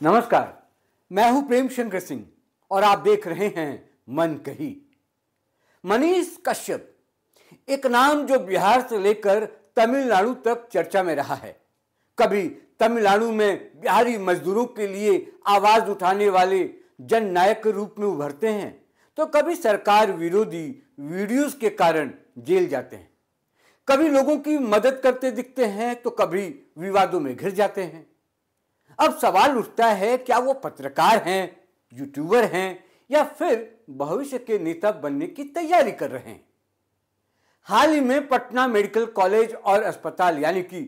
नमस्कार, मैं हूं प्रेम शंकर सिंह और आप देख रहे हैं मन कही। मनीष कश्यप एक नाम जो बिहार से लेकर तमिलनाडु तक चर्चा में रहा है। कभी तमिलनाडु में बिहारी मजदूरों के लिए आवाज उठाने वाले जननायक के रूप में उभरते हैं, तो कभी सरकार विरोधी वीडियोस के कारण जेल जाते हैं। कभी लोगों की मदद करते दिखते हैं तो कभी विवादों में घिर जाते हैं। अब सवाल उठता है, क्या वो पत्रकार हैं, यूट्यूबर हैं या फिर भविष्य के नेता बनने की तैयारी कर रहे हैं। हाल ही में पटना मेडिकल कॉलेज और अस्पताल यानी कि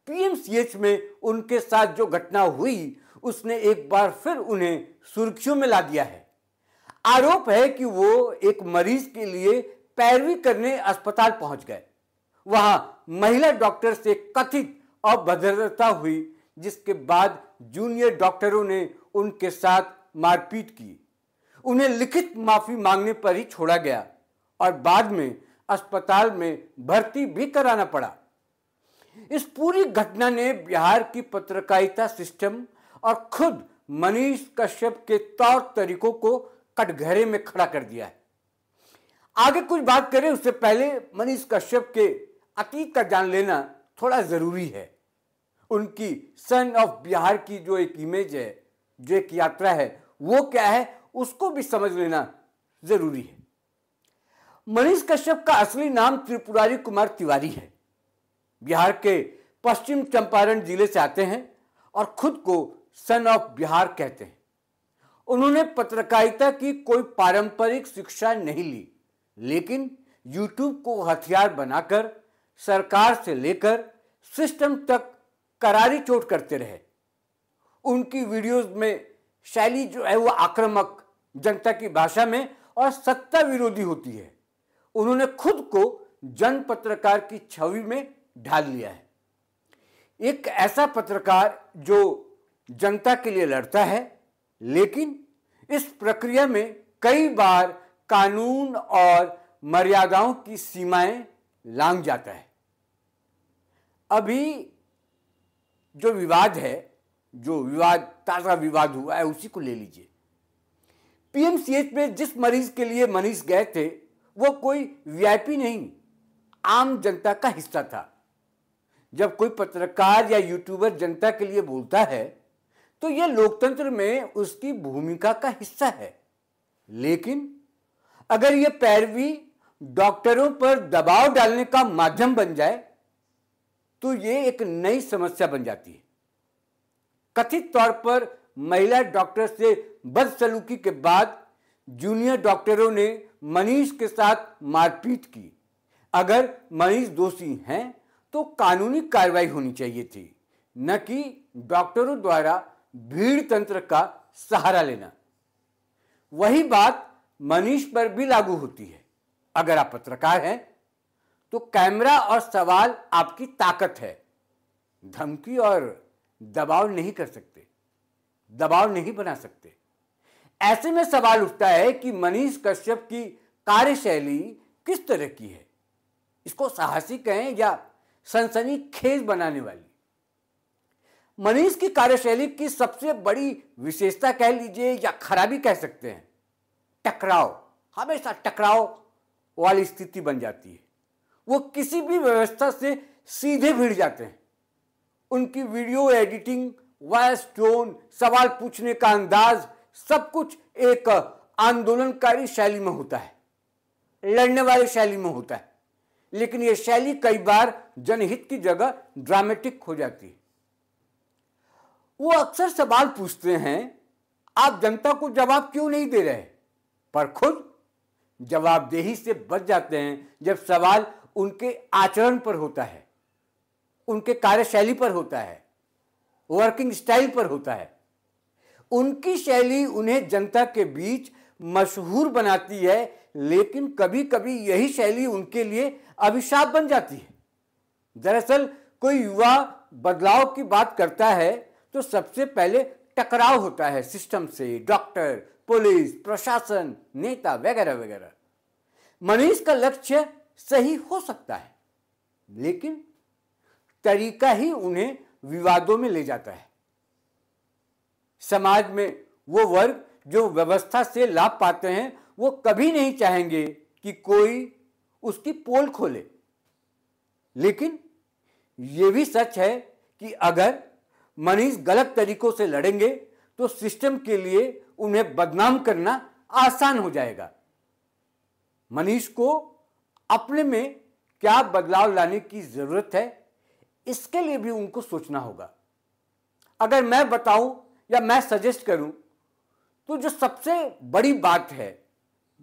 पीएमसीएच में उनके साथ जो घटना हुई उसने एक बार फिर उन्हें सुर्खियों में ला दिया है। आरोप है कि वो एक मरीज के लिए पैरवी करने अस्पताल पहुंच गए। वहां महिला डॉक्टर से कथित अभद्रता हुई, जिसके बाद जूनियर डॉक्टरों ने उनके साथ मारपीट की। उन्हें लिखित माफी मांगने पर ही छोड़ा गया और बाद में अस्पताल में भर्ती भी कराना पड़ा। इस पूरी घटना ने बिहार की पत्रकारिता सिस्टम और खुद मनीष कश्यप के तौर तरीकों को कटघरे में खड़ा कर दिया है। आगे कुछ बात करें उससे पहले मनीष कश्यप के अतीत का जान लेना थोड़ा जरूरी है। उनकी सन ऑफ बिहार की जो एक इमेज है, जो एक यात्रा है, वो क्या है उसको भी समझ लेना जरूरी है। मनीष कश्यप का असली नाम त्रिपुरारी कुमार तिवारी है। बिहार के पश्चिम चंपारण जिले से आते हैं और खुद को सन ऑफ बिहार कहते हैं। उन्होंने पत्रकारिता की कोई पारंपरिक शिक्षा नहीं ली, लेकिन यूट्यूब को हथियार बनाकर सरकार से लेकर सिस्टम तक करारी चोट करते रहे। उनकी वीडियोस में शैली जो है वो आक्रामक, जनता की भाषा में और सत्ता विरोधी होती है। उन्होंने खुद को जन पत्रकार की छवि में ढाल लिया है। एक ऐसा पत्रकार जो जनता के लिए लड़ता है, लेकिन इस प्रक्रिया में कई बार कानून और मर्यादाओं की सीमाएं लांघ जाता है। अभी जो विवाद है, ताजा विवाद हुआ है, उसी को ले लीजिए। पीएमसीएच में जिस मरीज के लिए मनीष गए थे वो कोई वीआईपी नहीं, आम जनता का हिस्सा था। जब कोई पत्रकार या यूट्यूबर जनता के लिए बोलता है तो यह लोकतंत्र में उसकी भूमिका का हिस्सा है। लेकिन अगर यह पैरवी डॉक्टरों पर दबाव डालने का माध्यम बन जाए तो यह एक नई समस्या बन जाती है। कथित तौर पर महिला डॉक्टर से बदसलूकी के बाद जूनियर डॉक्टरों ने मनीष के साथ मारपीट की। अगर मनीष दोषी हैं तो कानूनी कार्रवाई होनी चाहिए थी, न कि डॉक्टरों द्वारा भीड़ तंत्र का सहारा लेना। वही बात मनीष पर भी लागू होती है। अगर आप पत्रकार हैं तो कैमरा और सवाल आपकी ताकत है। धमकी और दबाव नहीं कर सकते, दबाव नहीं बना सकते। ऐसे में सवाल उठता है कि मनीष कश्यप की कार्यशैली किस तरह की है। इसको साहसी कहें या सनसनीखेज बनाने वाली। मनीष की कार्यशैली की सबसे बड़ी विशेषता कह लीजिए या खराबी कह सकते हैं, टकराव। हमेशा टकराव वाली स्थिति बन जाती है। वो किसी भी व्यवस्था से सीधे भिड़ जाते हैं। उनकी वीडियो एडिटिंग, वॉइस टोन, सवाल पूछने का अंदाज, सब कुछ एक आंदोलनकारी शैली में होता है, लड़ने वाली शैली में होता है। लेकिन यह शैली कई बार जनहित की जगह ड्रामेटिक हो जाती है। वो अक्सर सवाल पूछते हैं, आप जनता को जवाब क्यों नहीं दे रहे, पर खुद जवाबदेही से बच जाते हैं जब सवाल उनके आचरण पर होता है, उनके कार्यशैली पर होता है, वर्किंग स्टाइल पर होता है। उनकी शैली उन्हें जनता के बीच मशहूर बनाती है, लेकिन कभी कभी यही शैली उनके लिए अभिशाप बन जाती है। दरअसल कोई युवा बदलाव की बात करता है तो सबसे पहले टकराव होता है सिस्टम से, डॉक्टर, पुलिस, प्रशासन, नेता वगैरह वगैरह। मनीष का लक्ष्य सही हो सकता है, लेकिन तरीका ही उन्हें विवादों में ले जाता है। समाज में वो वर्ग जो व्यवस्था से लाभ पाते हैं वो कभी नहीं चाहेंगे कि कोई उसकी पोल खोले। लेकिन ये भी सच है कि अगर मनीष गलत तरीकों से लड़ेंगे तो सिस्टम के लिए उन्हें बदनाम करना आसान हो जाएगा। मनीष को अपने में क्या बदलाव लाने की जरूरत है, इसके लिए भी उनको सोचना होगा। अगर मैं बताऊं या मैं सजेस्ट करूं तो जो सबसे बड़ी बात है,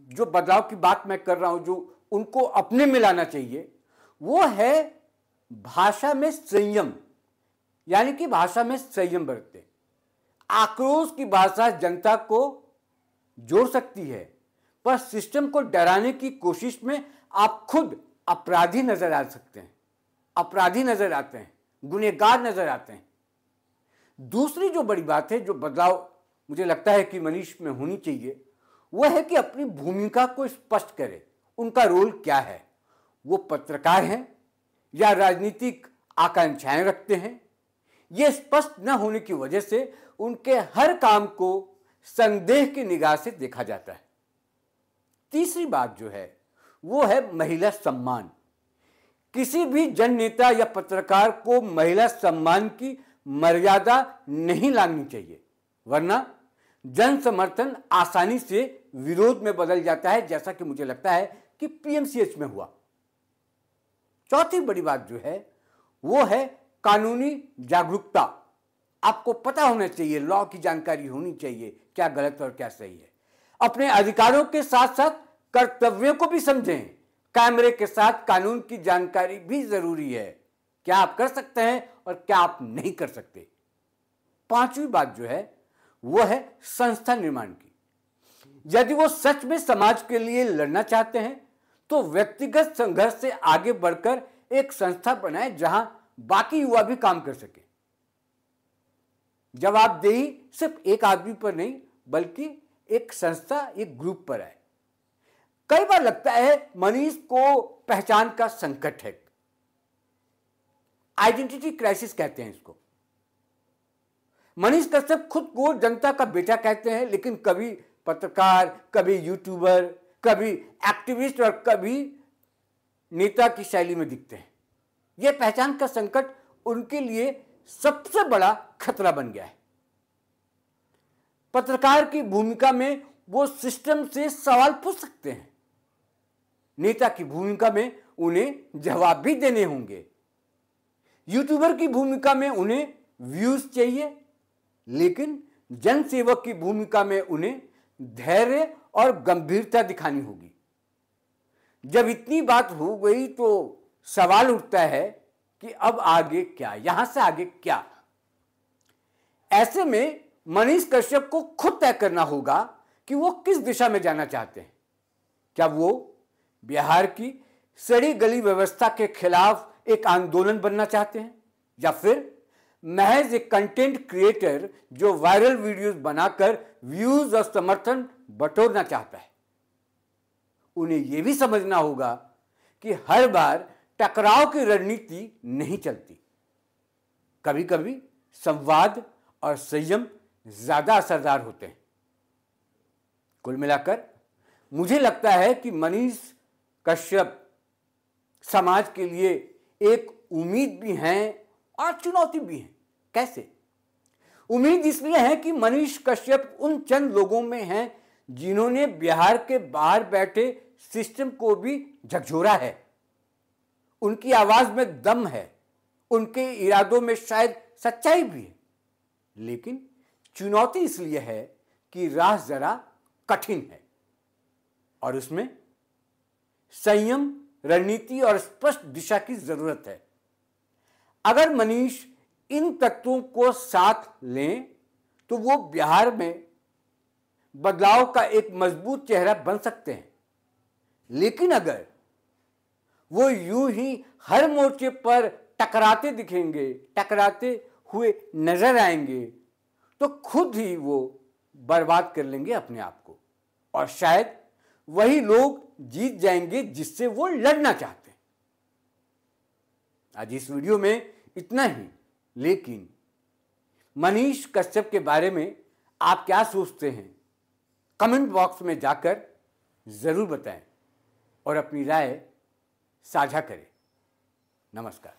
जो बदलाव की बात मैं कर रहा हूं, जो उनको अपने में लाना चाहिए, वो है भाषा में संयम। यानी कि भाषा में संयम बरतें। आक्रोश की भाषा जनता को जोड़ सकती है, पर सिस्टम को डराने की कोशिश में आप खुद अपराधी नजर आ सकते हैं, अपराधी नजर आते हैं, गुनहगार नजर आते हैं। दूसरी जो बड़ी बात है, जो बदलाव मुझे लगता है कि मनीष में होनी चाहिए, वह है कि अपनी भूमिका को स्पष्ट करे। उनका रोल क्या है? वो पत्रकार हैं या राजनीतिक आकांक्षाएं रखते हैं? यह स्पष्ट न होने की वजह से उनके हर काम को संदेह की निगाह से देखा जाता है। तीसरी बात जो है वो है महिला सम्मान। किसी भी जन नेता या पत्रकार को महिला सम्मान की मर्यादा नहीं लानी चाहिए, वरना जन समर्थन आसानी से विरोध में बदल जाता है, जैसा कि मुझे लगता है कि पीएमसीएच में हुआ। चौथी बड़ी बात जो है वो है कानूनी जागरूकता। आपको पता होना चाहिए, लॉ की जानकारी होनी चाहिए, क्या गलत और क्या सही है। अपने अधिकारों के साथ साथ कर्तव्यों को भी समझें। कैमरे के साथ कानून की जानकारी भी जरूरी है, क्या आप कर सकते हैं और क्या आप नहीं कर सकते। पांचवी बात जो है वो है संस्था निर्माण की। यदि वो सच में समाज के लिए लड़ना चाहते हैं तो व्यक्तिगत संघर्ष से आगे बढ़कर एक संस्था बनाएं जहां बाकी युवा भी काम कर सके। जवाबदेही सिर्फ एक आदमी पर नहीं बल्कि एक संस्था, एक ग्रुप पर है। कई बार लगता है मनीष को पहचान का संकट है, आइडेंटिटी क्राइसिस कहते हैं इसको। मनीष कश्यप खुद को जनता का बेटा कहते हैं, लेकिन कभी पत्रकार, कभी यूट्यूबर, कभी एक्टिविस्ट और कभी नेता की शैली में दिखते हैं। यह पहचान का संकट उनके लिए सबसे बड़ा खतरा बन गया है। पत्रकार की भूमिका में वो सिस्टम से सवाल पूछ सकते हैं, नेता की भूमिका में उन्हें जवाब भी देने होंगे। यूट्यूबर की भूमिका में उन्हें व्यूज चाहिए, लेकिन जनसेवक की भूमिका में उन्हें धैर्य और गंभीरता दिखानी होगी। जब इतनी बात हो गई तो सवाल उठता है कि अब आगे क्या, यहां से आगे क्या। ऐसे में मनीष कश्यप को खुद तय करना होगा कि वो किस दिशा में जाना चाहते हैं। क्या वो बिहार की सड़ी गली व्यवस्था के खिलाफ एक आंदोलन बनना चाहते हैं, या फिर महज एक कंटेंट क्रिएटर जो वायरल वीडियोस बनाकर व्यूज और समर्थन बटोरना चाहता है। उन्हें यह भी समझना होगा कि हर बार टकराव की रणनीति नहीं चलती। कभी कभी संवाद और संयम ज्यादा असरदार होते हैं। कुल मिलाकर मुझे लगता है कि मनीष कश्यप समाज के लिए एक उम्मीद भी हैं और चुनौती भी हैं। कैसे? उम्मीद इसलिए है कि मनीष कश्यप उन चंद लोगों में हैं जिन्होंने बिहार के बाहर बैठे सिस्टम को भी झकझोरा है। उनकी आवाज में दम है, उनके इरादों में शायद सच्चाई भी है। लेकिन चुनौती इसलिए है कि राह जरा कठिन है और उसमें संयम, रणनीति और स्पष्ट दिशा की जरूरत है। अगर मनीष इन तत्वों को साथ लें तो वो बिहार में बदलाव का एक मजबूत चेहरा बन सकते हैं। लेकिन अगर वो यूं ही हर मोर्चे पर टकराते दिखेंगे, टकराते हुए नजर आएंगे, तो खुद ही वो बर्बाद कर लेंगे अपने आप को, और शायद वही लोग जीत जाएंगे जिससे वो लड़ना चाहते हैं। आज इस वीडियो में इतना ही, लेकिन मनीष कश्यप के बारे में आप क्या सोचते हैं कमेंट बॉक्स में जाकर ज़रूर बताएं और अपनी राय साझा करें। नमस्कार।